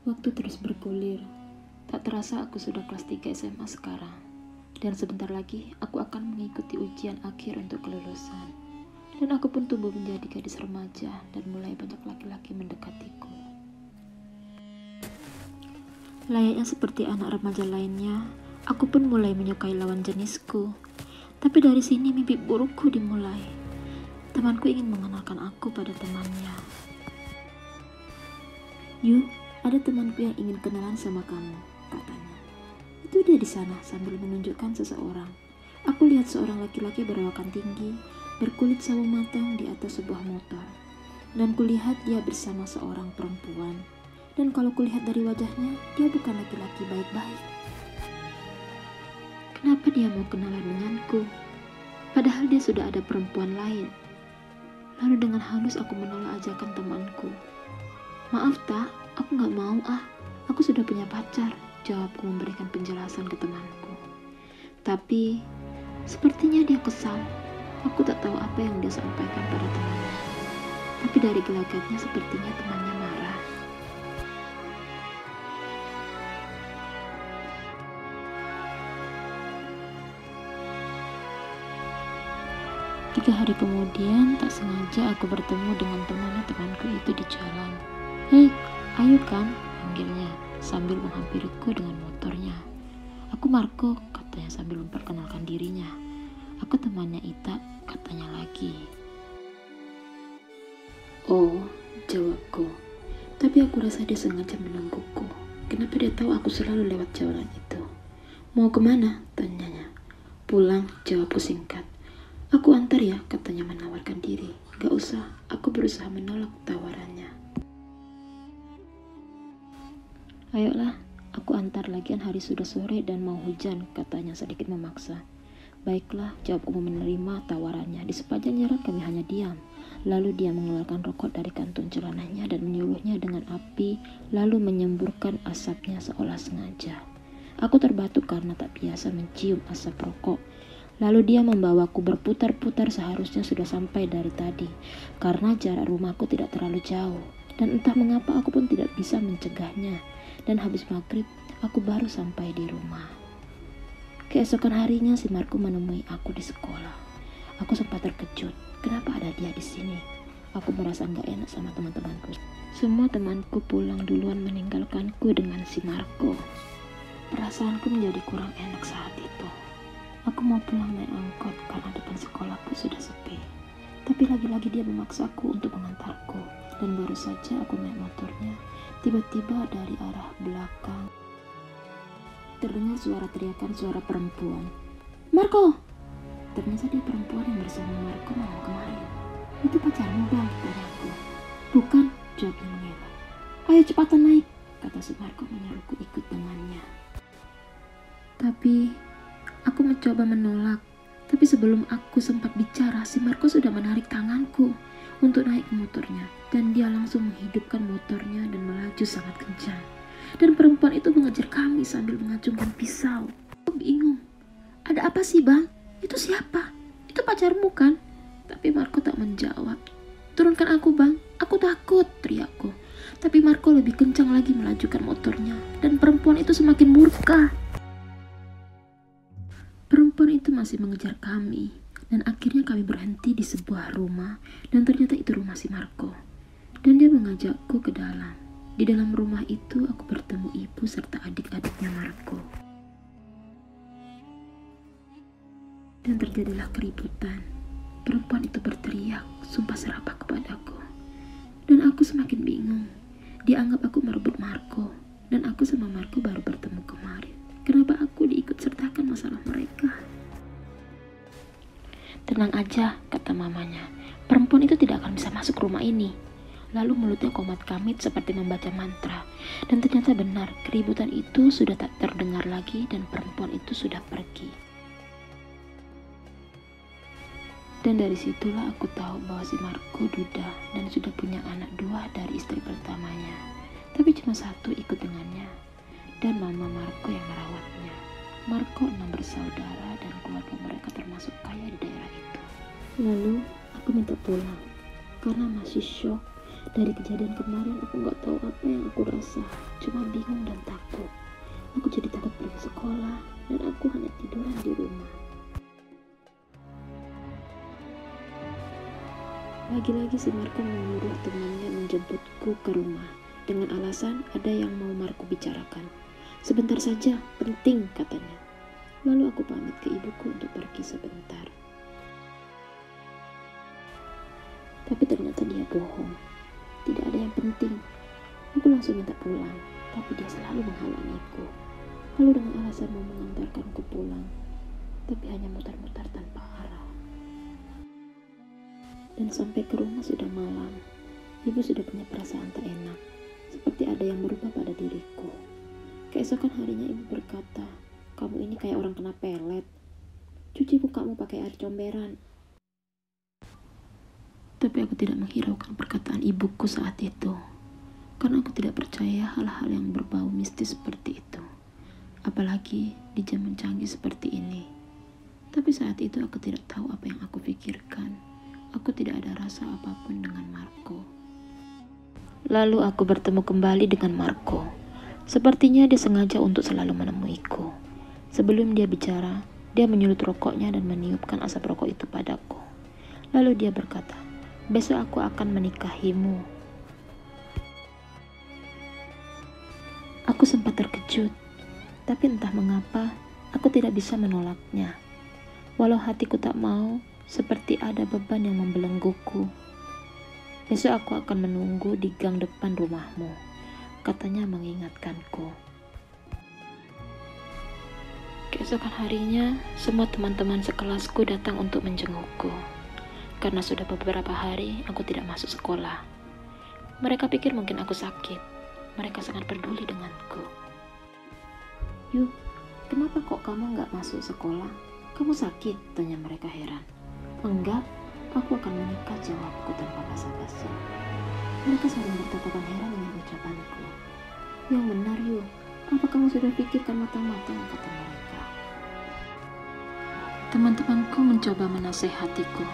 Waktu terus bergulir. Tak terasa aku sudah kelas 3 SMA sekarang. Dan sebentar lagi aku akan mengikuti ujian akhir untuk kelulusan. Dan aku pun tumbuh menjadi gadis remaja dan mulai banyak laki-laki mendekatiku. Layaknya seperti anak remaja lainnya, aku pun mulai menyukai lawan jenisku. Tapi dari sini mimpi burukku dimulai. Temanku ingin mengenalkan aku pada temannya. "Yu, ada temanku yang ingin kenalan sama kamu," katanya. "Itu dia di sana," sambil menunjukkan seseorang. Aku lihat seorang laki-laki berawakan tinggi, berkulit sawo matang di atas sebuah motor. Dan kulihat dia bersama seorang perempuan. Dan kalau kulihat dari wajahnya, dia bukan laki-laki baik-baik. Kenapa dia mau kenalan denganku? Padahal dia sudah ada perempuan lain. Lalu dengan halus aku menolak ajakan temanku. "Maaf tak, aku gak mau aku sudah punya pacar," jawabku memberikan penjelasan ke temanku. Tapi, sepertinya dia kesal. Aku tak tahu apa yang dia sampaikan pada temannya. Tapi dari gelagatnya sepertinya temannya marah. Tiga hari kemudian, tak sengaja aku bertemu dengan temanku itu di jalan. "Hei, ayo kan," panggilnya sambil menghampiriku dengan motornya. "Aku Marco," katanya sambil memperkenalkan dirinya. "Aku temannya Ita," katanya lagi. "Oh," jawabku. Tapi aku rasa dia sengaja menungguku. Kenapa dia tahu aku selalu lewat jalan itu? "Mau kemana?" tanyanya. "Pulang," jawabku singkat. "Aku antar ya," katanya menawarkan diri. "Gak usah," aku berusaha menolak tawarannya. "Ayolah, aku antar, lagian hari sudah sore dan mau hujan," katanya sedikit memaksa. "Baiklah," jawabku menerima tawarannya. Di sepanjang jalan kami hanya diam. Lalu dia mengeluarkan rokok dari kantung celananya dan menyuluhnya dengan api, lalu menyemburkan asapnya seolah sengaja. Aku terbatuk karena tak biasa mencium asap rokok. Lalu dia membawaku berputar-putar, seharusnya sudah sampai dari tadi, karena jarak rumahku tidak terlalu jauh. Dan entah mengapa aku pun tidak bisa mencegahnya. Dan habis maghrib, aku baru sampai di rumah. Keesokan harinya si Marco menemui aku di sekolah. Aku sempat terkejut, kenapa ada dia di sini? Aku merasa gak enak sama teman-temanku. Semua temanku pulang duluan meninggalkanku dengan si Marco. Perasaanku menjadi kurang enak saat itu. Aku mau pulang naik angkot karena depan sekolahku sudah sepi. Tapi lagi-lagi dia memaksaku untuk mengantarku. Dan baru saja aku naik motornya, tiba-tiba dari arah belakang terdengar suara teriakan suara perempuan. "Marco!" Ternyata dia perempuan yang bersama Marco malam kemarin. "Itu pacarmu, Bang?" tanyaku. "Bukan," jawabnya mengelak. "Ayo cepatan naik," kata si Marco menyuruhku ikut dengannya. Tapi aku mencoba menolak. Tapi sebelum aku sempat bicara, si Marco sudah menarik tanganku untuk naik ke motornya. Dan dia langsung menghidupkan motornya dan melaju sangat kencang. Dan perempuan itu mengejar kami sambil mengacungkan pisau. Aku bingung. "Ada apa sih, Bang? Itu siapa? Itu pacarmu kan?" Tapi Marco tak menjawab. "Turunkan aku, Bang. Aku takut," teriakku. Tapi Marco lebih kencang lagi melajukan motornya. Dan perempuan itu semakin murka. Perempuan itu masih mengejar kami. Dan akhirnya kami berhenti di sebuah rumah. Dan ternyata itu rumah si Marco. Dan dia mengajakku ke dalam. Di dalam rumah itu aku bertemu ibu serta adik-adiknya Marco. Dan terjadilah keributan. Perempuan itu berteriak, sumpah serapah kepadaku. Dan aku semakin bingung. Dia anggap aku merebut Marco. Dan aku sama Marco baru bertemu kemarin. Kenapa aku diikut sertakan masalah mereka? "Tenang aja," kata mamanya. "Perempuan itu tidak akan bisa masuk rumah ini." Lalu mulutnya komat kamit seperti membaca mantra. Dan ternyata benar, keributan itu sudah tak terdengar lagi dan perempuan itu sudah pergi. Dan dari situlah aku tahu bahwa si Marco duda dan sudah punya anak 2 dari istri pertamanya. Tapi cuma 1 ikut dengannya, dan mama Marco yang merawatnya. Marco 6 bersaudara dan keluarga mereka termasuk kaya di daerah itu. Lalu aku minta pulang karena masih syok Dari kejadian kemarin aku gak tahu apa yang aku rasa, cuma bingung dan takut. Aku jadi takut pergi sekolah dan aku hanya tiduran di rumah. Lagi-lagi si Marco menyuruh temannya menjemputku ke rumah dengan alasan ada yang mau Marco bicarakan. Sebentar saja, penting katanya. Lalu aku pamit ke ibuku untuk pergi sebentar. Tapi ternyata dia bohong. Tidak ada yang penting. Aku langsung minta pulang, tapi dia selalu menghalangiku. Lalu dengan alasan mau mengantarkanku pulang, tapi hanya mutar-mutar tanpa arah. Dan sampai ke rumah sudah malam. Ibu sudah punya perasaan tak enak, seperti ada yang berubah pada diriku. Keesokan harinya ibu berkata, "Kamu ini kayak orang kena pelet. Cuci mukamu pakai air comberan." Tapi aku tidak menghiraukan perkataan ibuku saat itu, karena aku tidak percaya hal-hal yang berbau mistis seperti itu. Apalagi di zaman canggih seperti ini. Tapi saat itu aku tidak tahu apa yang aku pikirkan. Aku tidak ada rasa apapun dengan Marco. Lalu aku bertemu kembali dengan Marco. Sepertinya dia sengaja untuk selalu menemuiku. Sebelum dia bicara, dia menyulut rokoknya dan meniupkan asap rokok itu padaku. Lalu dia berkata, "Besok aku akan menikahimu." Aku sempat terkejut, tapi entah mengapa aku tidak bisa menolaknya. Walau hatiku tak mau, seperti ada beban yang membelengguku. "Besok aku akan menunggu di gang depan rumahmu," katanya mengingatkanku. Keesokan harinya, semua teman-teman sekelasku datang untuk menjengukku. Karena sudah beberapa hari aku tidak masuk sekolah. Mereka pikir mungkin aku sakit. Mereka sangat peduli denganku. "Yuk, kenapa kok kamu nggak masuk sekolah? Kamu sakit?" tanya mereka heran. "Enggak, aku akan menikah," jawabku tanpa basa-basi. Mereka saling bertatapan heran dengan ucapanku. "Yang benar, Yu. Apa kamu sudah pikirkan matang-matang?" kata mereka. Teman-temanku mencoba menasehatiku,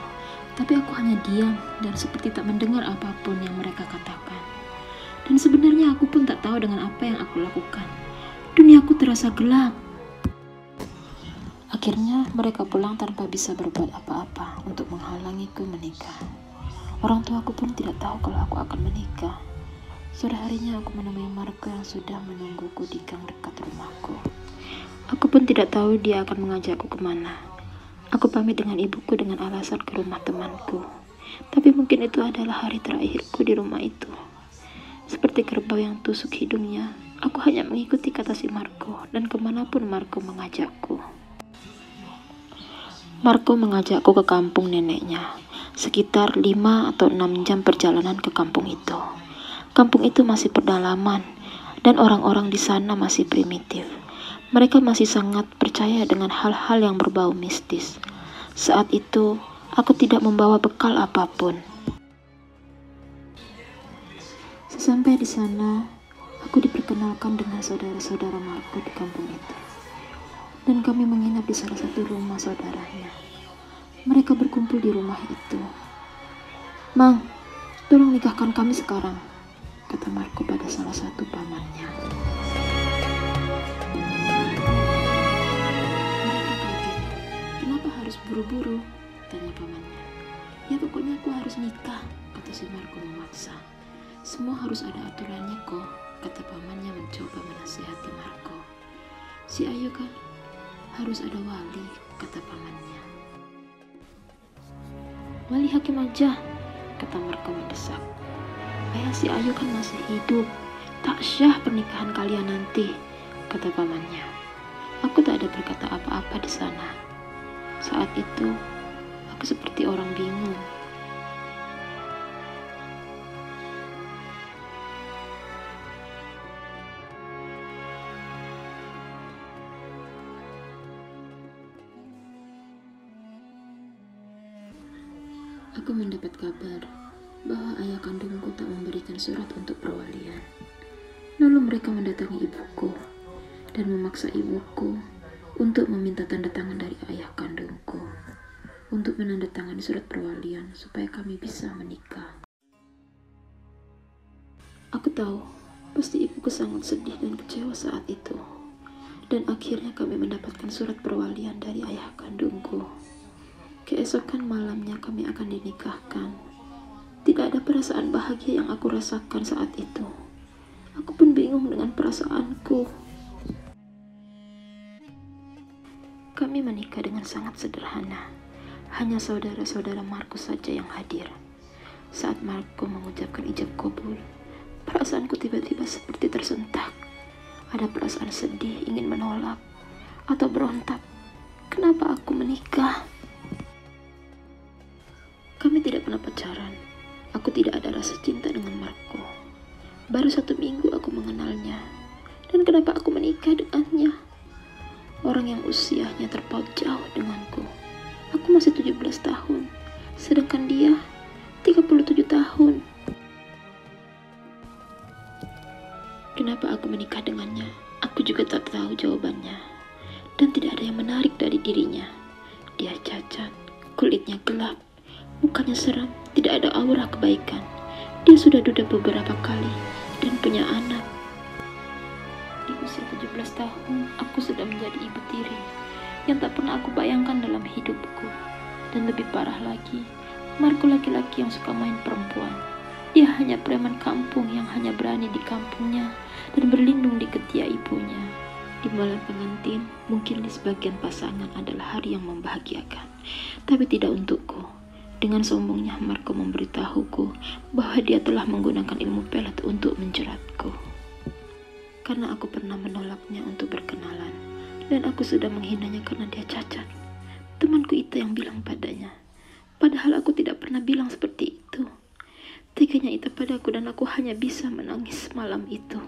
tapi aku hanya diam dan seperti tak mendengar apapun yang mereka katakan. Dan sebenarnya aku pun tak tahu dengan apa yang aku lakukan. Duniaku terasa gelap. Akhirnya mereka pulang tanpa bisa berbuat apa-apa untuk menghalangiku menikah. Orang tuaku pun tidak tahu kalau aku akan menikah. Sore harinya aku menemui Marco yang sudah menungguku di gang dekat rumahku. Aku pun tidak tahu dia akan mengajakku kemana. Aku pamit dengan ibuku dengan alasan ke rumah temanku. Tapi mungkin itu adalah hari terakhirku di rumah itu. Seperti kerbau yang tusuk hidungnya, aku hanya mengikuti kata si Marco dan kemanapun Marco mengajakku. Marco mengajakku ke kampung neneknya, sekitar 5 atau 6 jam perjalanan ke kampung itu. Kampung itu masih pedalaman, dan orang-orang di sana masih primitif. Mereka masih sangat percaya dengan hal-hal yang berbau mistis. Saat itu, aku tidak membawa bekal apapun. Sesampai di sana, aku diperkenalkan dengan saudara-saudara Marco di kampung itu. Dan kami menginap di salah satu rumah saudaranya. Mereka berkumpul di rumah itu. "Mang, tolong nikahkan kami sekarang," kata Marco pada salah satu pamannya. Mereka kaget. "Kenapa harus buru-buru?" tanya pamannya. "Ya pokoknya aku harus nikah," kata si Marco memaksa. "Semua harus ada aturannya kok," kata pamannya mencoba menasihati Marco. "Si Ayu kan harus ada wali," kata pamannya. "Wali hakim aja," kata Marco mendesak. "Ayah si Ayu kan masih hidup, tak syah pernikahan kalian nanti," kata pamannya. Aku tak ada berkata apa-apa di sana. Saat itu, aku seperti orang bingung. Aku mendapat kabar bahwa ayah kandungku tak memberikan surat untuk perwalian. Lalu mereka mendatangi ibuku dan memaksa ibuku untuk meminta tanda tangan dari ayah kandungku untuk menandatangani surat perwalian supaya kami bisa menikah. Aku tahu, pasti ibuku sangat sedih dan kecewa saat itu. Dan akhirnya kami mendapatkan surat perwalian dari ayah kandungku. Keesokan malamnya kami akan dinikahkan. Tidak ada perasaan bahagia yang aku rasakan saat itu. Aku pun bingung dengan perasaanku. Kami menikah dengan sangat sederhana. Hanya saudara-saudara Markus saja yang hadir. Saat Marco mengucapkan ijab kabul, perasaanku tiba-tiba seperti tersentak. Ada perasaan sedih, ingin menolak, atau berontak. Kenapa aku menikah? Kami tidak pernah pacaran. Aku tidak ada rasa cinta dengan Marco. Baru 1 minggu aku mengenalnya. Dan kenapa aku menikah dengannya? Orang yang usianya terpaut jauh denganku. Aku masih 17 tahun, sedangkan dia 37 tahun. Kenapa aku menikah dengannya? Aku juga tak tahu jawabannya. Dan tidak ada yang menarik dari dirinya. Dia cacat, kulitnya gelap, mukanya seram, tidak ada aura kebaikan. Dia sudah duda beberapa kali dan punya anak. Di usia 17 tahun, aku sudah menjadi ibu tiri yang tak pernah aku bayangkan dalam hidupku. Dan lebih parah lagi, Marco laki-laki yang suka main perempuan. Dia hanya preman kampung yang hanya berani di kampungnya dan berlindung di ketiak ibunya. Di malam pengantin, mungkin di sebagian pasangan adalah hari yang membahagiakan, tapi tidak untukku. Dengan sombongnya Marco memberitahuku bahwa dia telah menggunakan ilmu pelet untuk menjeratku. Karena aku pernah menolaknya untuk berkenalan, dan aku sudah menghinanya karena dia cacat. Temanku itu yang bilang padanya, padahal aku tidak pernah bilang seperti itu. Teganya itu padaku dan aku hanya bisa menangis malam itu.